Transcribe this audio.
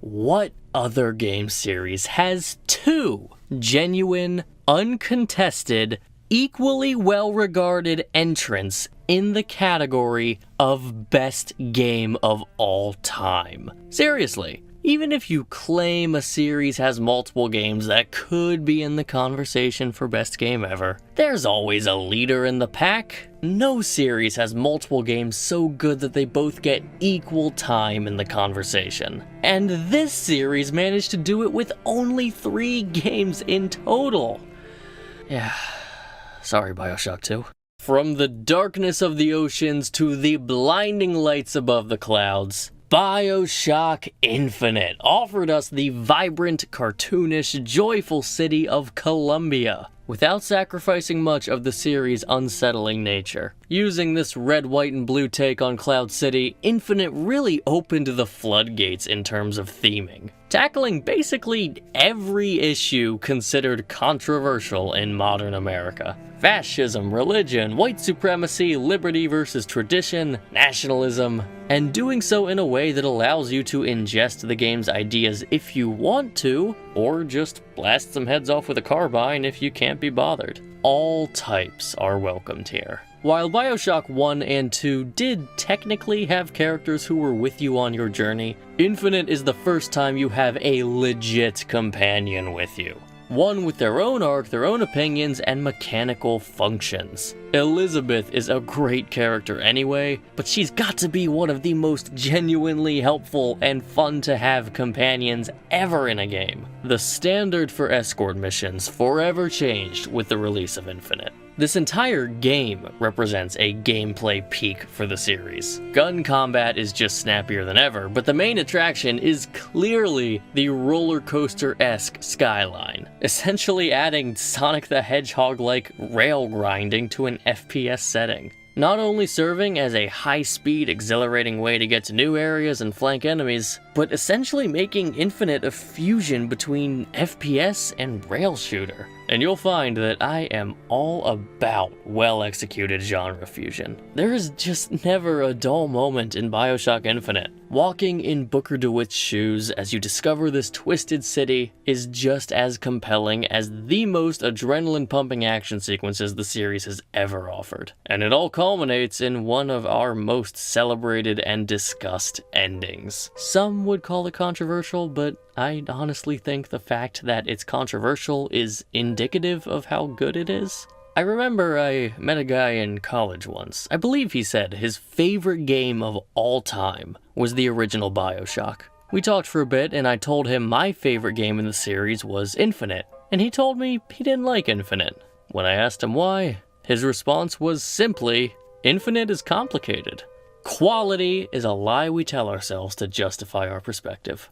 What other game series has two genuine, uncontested, equally well-regarded entrants in the category of best game of all time? Seriously, even if you claim a series has multiple games that could be in the conversation for best game ever, there's always a leader in the pack. No series has multiple games so good that they both get equal time in the conversation. And this series managed to do it with only 3 games in total. Yeah, sorry BioShock 2. From the darkness of the oceans to the blinding lights above the clouds, BioShock Infinite offered us the vibrant, cartoonish, joyful city of Columbia, without sacrificing much of the series' unsettling nature. Using this red, white, and blue take on Cloud City, Infinite really opened the floodgates in terms of theming, tackling basically every issue considered controversial in modern America. Fascism, religion, white supremacy, liberty versus tradition, nationalism, and doing so in a way that allows you to ingest the game's ideas if you want to, or just blast some heads off with a carbine if you can't be bothered. All types are welcomed here. While BioShock 1 and 2 did technically have characters who were with you on your journey, Infinite is the first time you have a legit companion with you. One with their own arc, their own opinions, and mechanical functions. Elizabeth is a great character anyway, but she's got to be one of the most genuinely helpful and fun to have companions ever in a game. The standard for escort missions forever changed with the release of Infinite. This entire game represents a gameplay peak for the series. Gun combat is just snappier than ever, but the main attraction is clearly the roller coaster-esque skyline, essentially adding Sonic the Hedgehog-like rail grinding to an FPS setting. Not only serving as a high-speed, exhilarating way to get to new areas and flank enemies, but essentially making Infinite a fusion between FPS and rail shooter. And you'll find that I am all about well-executed genre fusion. There is just never a dull moment in BioShock Infinite. Walking in Booker DeWitt's shoes as you discover this twisted city is just as compelling as the most adrenaline-pumping action sequences the series has ever offered. And it all culminates in one of our most celebrated and discussed endings. Some would call it controversial, but I honestly think the fact that it's controversial is indicative of how good it is. I remember I met a guy in college once. I believe he said his favorite game of all time was the original BioShock. We talked for a bit and I told him my favorite game in the series was Infinite, and he told me he didn't like Infinite. When I asked him why, his response was simply, "Infinite is complicated." Quality is a lie we tell ourselves to justify our perspective.